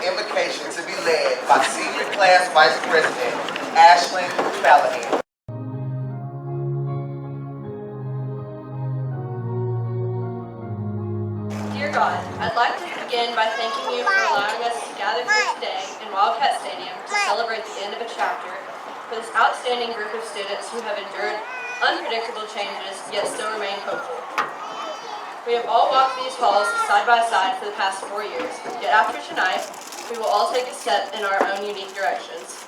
invocation to be led by Senior Class Vice President Ashlyn Callahan. Dear God, I'd like to begin by thanking you for allowing us to gather here today in Wildcat Stadium to celebrate the end of a chapter for this outstanding group of students who have endured unpredictable changes yet still remain hopeful. We have all walked these halls side by side for the past 4 years, yet after tonight, we will all take a step in our own unique directions.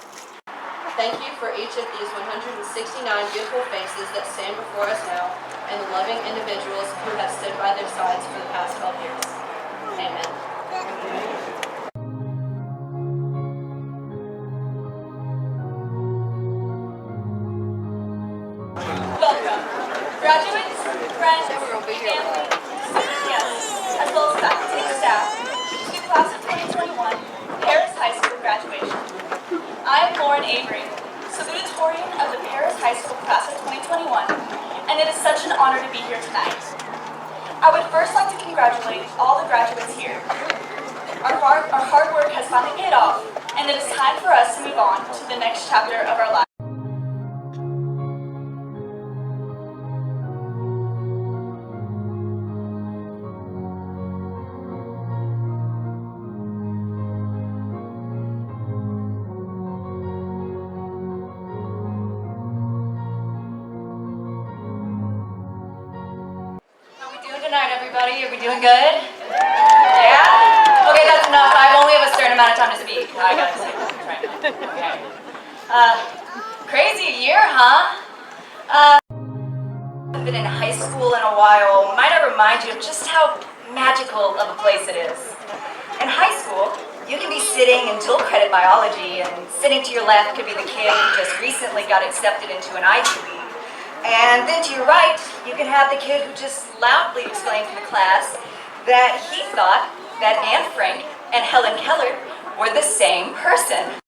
Thank you for each of these 169 beautiful faces that stand before us now and the loving individuals who have stood by their sides for the past 12 years. Amen. Welcome, graduates, friends, family, student guests, as well as faculty and staff to the class of 2021 Paris High School graduation. I am Lauren Avery, salutatorian of the Paris High School class of 2021, and it is such an honor to be here tonight. I would first like to congratulate all the graduates here. Our hard work has finally paid off, and it is time for us to move on to the next chapter of our lives. Everybody, are we doing good? Yeah? Okay, that's enough. I only have a certain amount of time to speak. I gotta say this right now. Okay. Crazy year, huh? I've been in high school in a while. Might I remind you of just how magical of a place it is? In high school, you can be sitting in dual credit biology, and sitting to your left could be the kid who just recently got accepted into an Ivy League. And then to your right, you can have the kid who just loudly explained to the class that he thought that Anne Frank and Helen Keller were the same person.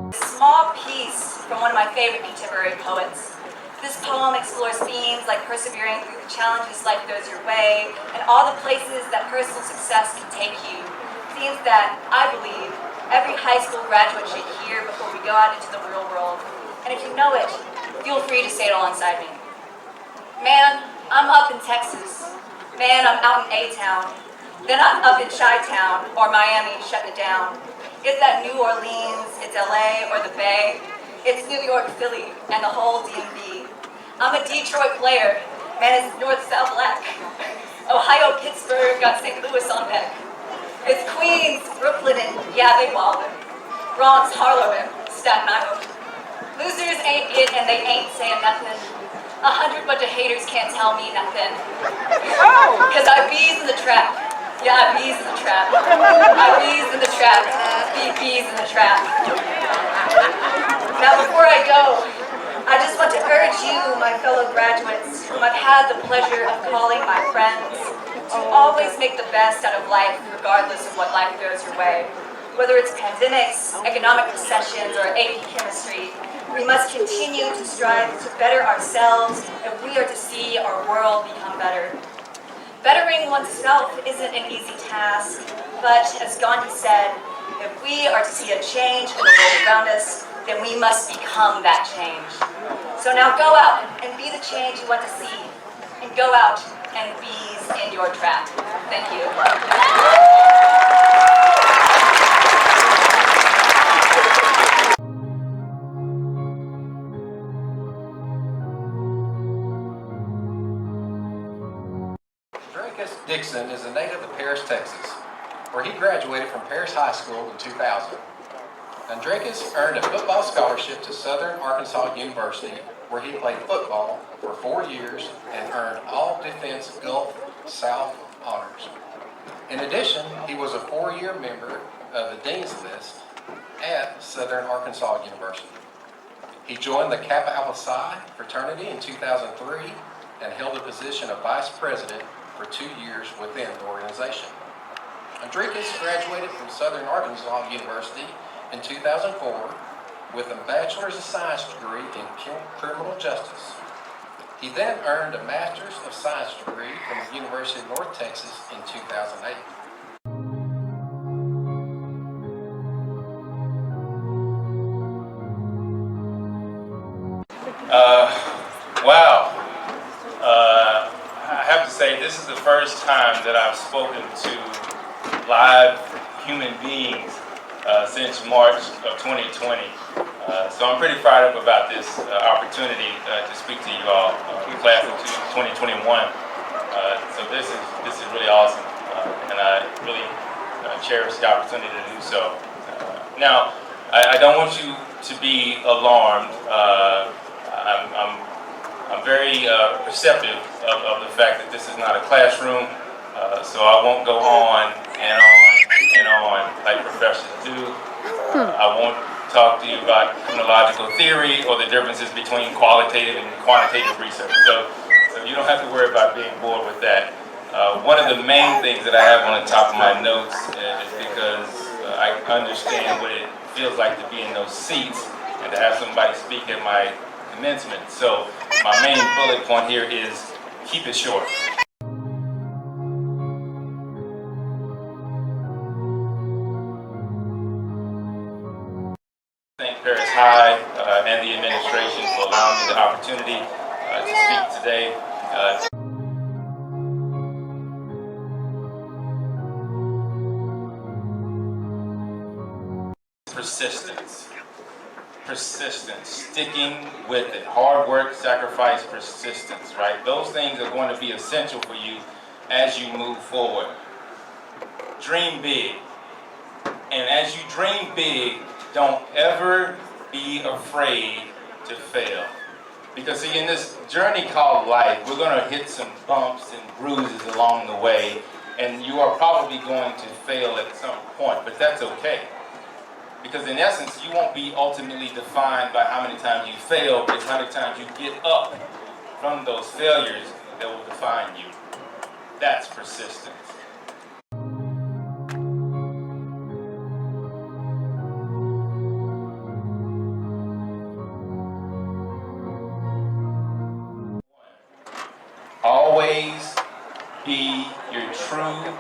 A small piece from one of my favorite contemporary poets. This poem explores themes like persevering through the challenges life throws your way, and all the places that personal success can take you. Themes that I believe every high school graduate should hear before we go out into the real world. And if you know it, feel free to say it alongside me. Man, I'm up in Texas. Man, I'm out in A-Town. Then I'm up in Chi-Town or Miami shutting it down. It's that New Orleans, it's LA or the Bay. It's New York, Philly, and the whole DMV. I'm a Detroit player. Man, it's North-South black. Ohio, Pittsburgh, got St. Louis on deck. It's Queens, Brooklyn, and yeah, they ballin'. Bronx, Harlem, and Staten Island. Losers ain't it, and they ain't saying nothing. 100 bunch of haters can't tell me nothing. Cause I bees in the trap. Yeah, I bees in the trap. I bees in the trap. Bees in the trap. Now before I go, I just want to urge you, my fellow graduates, whom I've had the pleasure of calling my friends, to always make the best out of life, regardless of what life throws your way. Whether it's pandemics, economic recessions, or AP chemistry, we must continue to strive to better ourselves if we are to see our world become better. Bettering oneself isn't an easy task, but as Gandhi said, if we are to see a change in the world around us, then we must become that change. So now go out and be the change you want to see, and go out and bees in your trap. Thank you. Dixon is a native of Paris, Texas, where he graduated from Paris High School in 2000. Andrakis earned a football scholarship to Southern Arkansas University, where he played football for 4 years and earned all Defense Gulf South honors. In addition, he was a 4-year member of the Dean's List at Southern Arkansas University. He joined the Kappa Alpha Psi fraternity in 2003 and held the position of vice president for 2 years within the organization. Andrakis graduated from Southern Arkansas University in 2004 with a Bachelor's of Science degree in Criminal Justice. He then earned a Master's of Science degree from the University of North Texas in 2008. Wow. I have to say, this is the first time that I've spoken to live human beings since March of 2020. So I'm pretty fired up about this opportunity to speak to you all, class of 2021. So this is really awesome, and I really cherish the opportunity to do so. Now, I don't want you to be alarmed. I'm very perceptive of the fact that this is not a classroom, so I won't go on and on and on like professors do. I won't talk to you about chronological theory or the differences between qualitative and quantitative research. So you don't have to worry about being bored with that. One of the main things that I have on the top of my notes is because I understand what it feels like to be in those seats and to have somebody speak at my commencement. So my main bullet point here is keep it short. Thank Paris High and the administration for allowing me the opportunity to speak today. Persistence, sticking with it, hard work, sacrifice, persistence, right? Those things are going to be essential for you as you move forward. Dream big. And as you dream big, don't ever be afraid to fail. Because see, in this journey called life, we're going to hit some bumps and bruises along the way, and you are probably going to fail at some point, but that's okay. Because in essence, you won't be ultimately defined by how many times you fail, but how many times you get up from those failures that will define you. That's persistence. Always be your true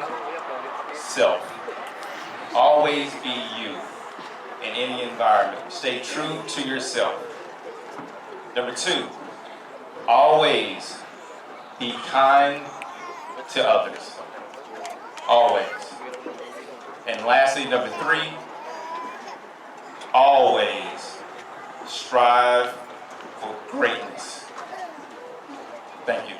self. Always be you in any environment. Stay true to yourself. Number 2, always be kind to others. Always. And lastly, number 3, always strive for greatness. Thank you.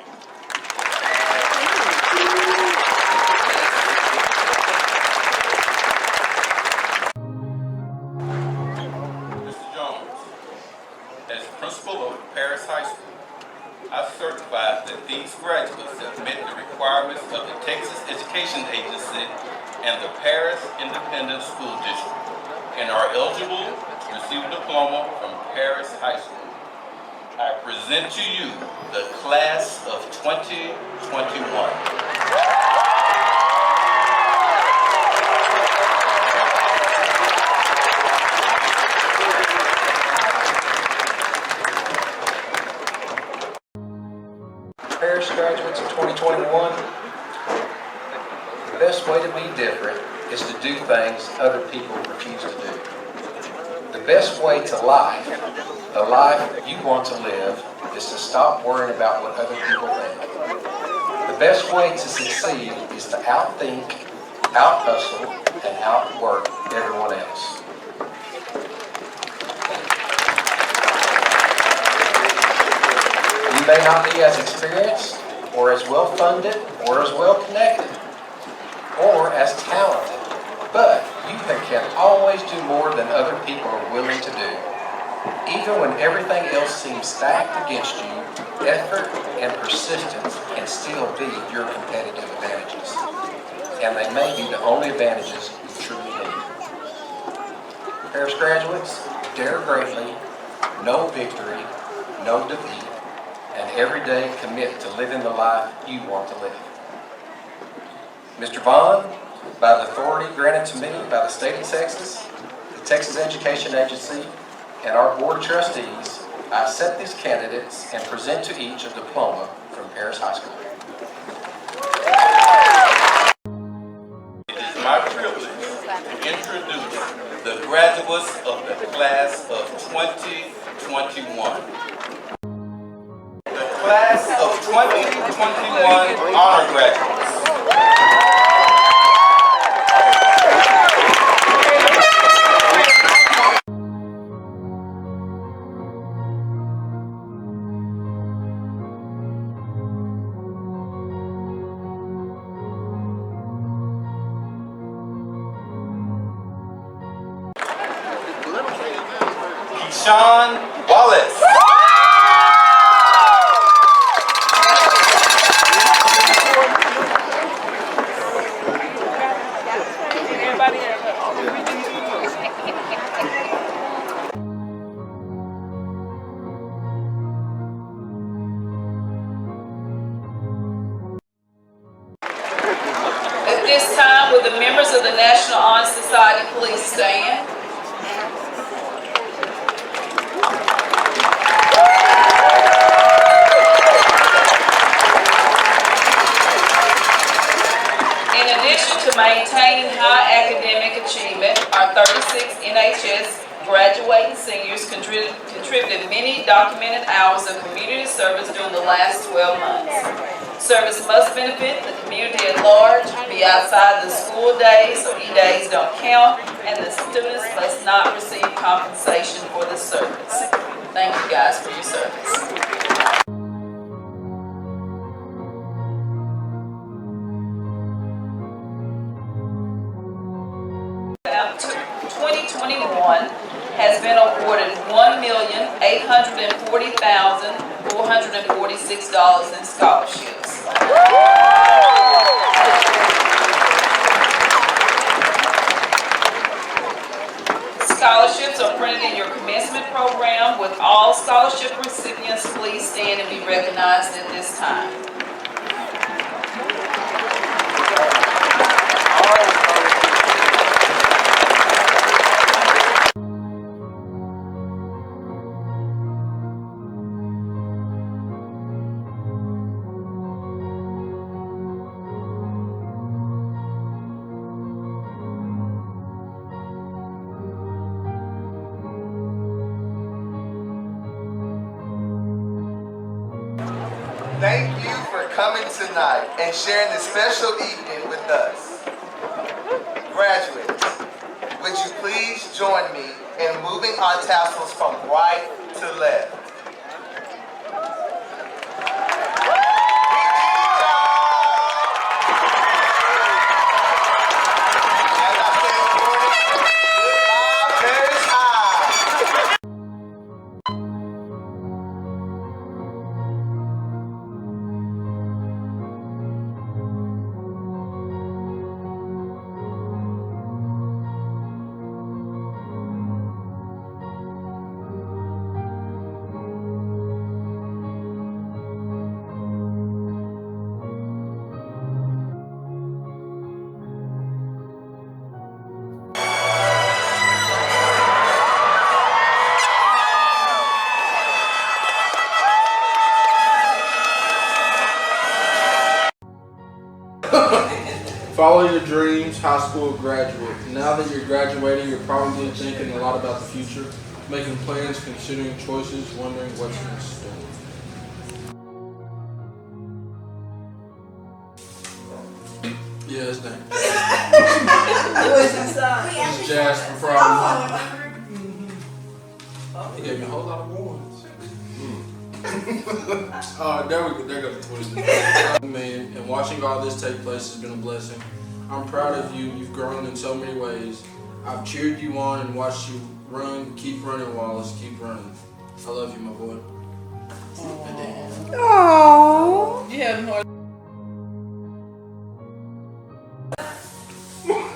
Principal of Paris High School, I certify that these graduates have met the requirements of the Texas Education Agency and the Paris Independent School District and are eligible to receive a diploma from Paris High School. I present to you the class of 2021. Paris graduates of 2021, the best way to be different is to do things other people refuse to do. The best way to life, the life you want to live, is to stop worrying about what other people think. The best way to succeed is to outthink, out-hustle, and outwork everyone else. You may not be as experienced, or as well-funded, or as well-connected, or as talented, but you can always do more than other people are willing to do. Even when everything else seems stacked against you, effort and persistence can still be your competitive advantages. And they may be the only advantages you truly need. Paris graduates, dare greatly, know victory, know defeat, and every day commit to living the life you want to live. Mr. Vaughn, by the authority granted to me by the state of Texas, the Texas Education Agency, and our Board of Trustees, I accept these candidates and present to each a diploma from Paris High School. It is my privilege to introduce the graduates of the class of 2021. The class of 2021 honor graduates. Keshawn Wallace. At this time, will the members of the National Honor Society please stand? In addition to maintaining high academic achievement, our 36 NHS graduating seniors contributed many documented hours of community service during the last 12 months. Service must benefit the community at large, be outside the school days so E-days don't count, and the students must not receive compensation for the service. Thank you guys for your service. Now, 2021 has been awarded $1,840,446 in scholarships. Scholarships are printed in your commencement program. With all scholarship recipients, please stand and be recognized at this time. Thank you for coming tonight and sharing this special evening with us. Graduates, would you please join me in moving our tassels from right to left? Follow your dreams, high school graduate. Now that you're graduating, you're probably thinking a lot about the future, making plans, considering choices, wondering what's in store. Yeah, it's that. This is Jasper from. He gave me a whole lot of ones. There goes the twist. Man, and watching all this take place has been a blessing. I'm proud of you. You've grown in so many ways. I've cheered you on and watched you run. Keep running, Wallace. Keep running. I love you, my boy. Aww. Yeah, more.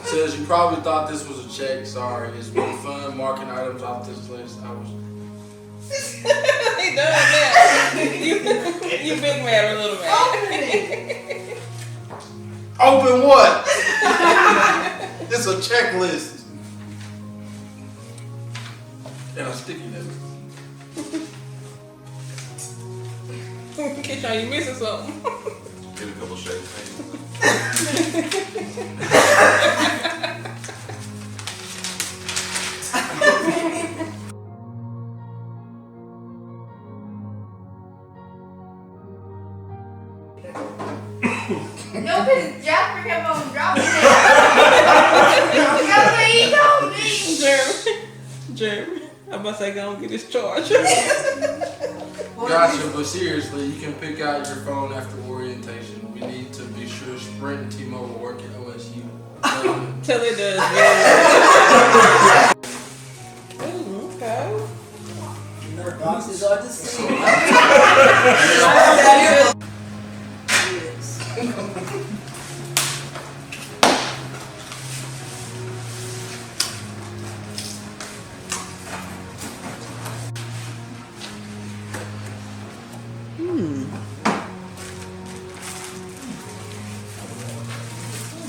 Says you probably thought this was a check. Sorry, it's been fun marking items off this list. He done that. You big man or little man? Open what? It's a checklist. And a sticky note. Keshawn, you missing something? Get a couple shakes. No, because Jasper kept on dropping it. That's what he told me. Jeremy, I'm about to say, go and get this charge. Gotcha, but seriously, you can pick out your phone after orientation. We need to be sure Sprint and T-Mobile work at OSU. Tell it does. Ooh, okay. More boxes are the same.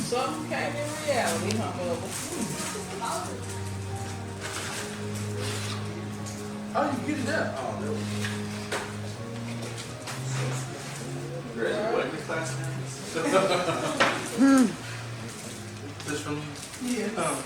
Something came in reality, huh, Bubba? Oh, you get it up. Oh, there we go. Graduating class This from you? Yeah. Oh.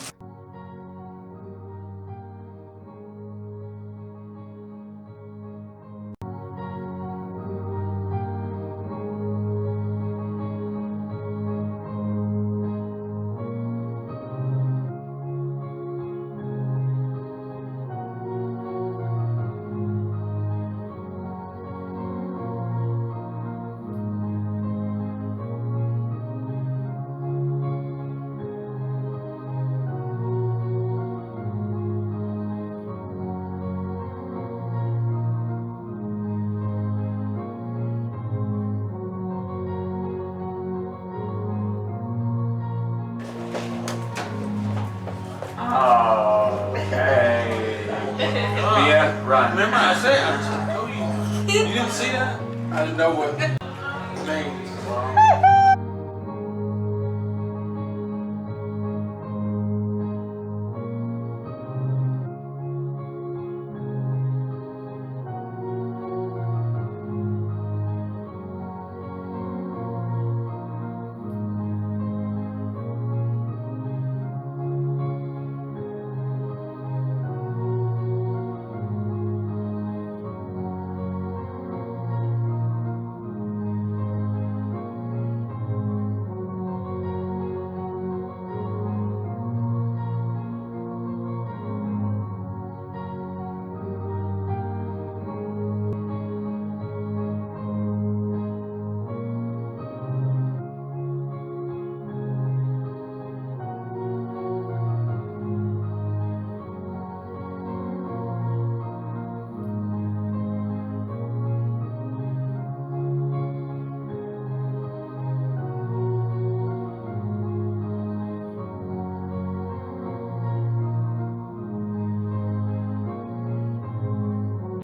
Okay. Mia, run. Remember I said, I told you. You didn't see that? I didn't know what.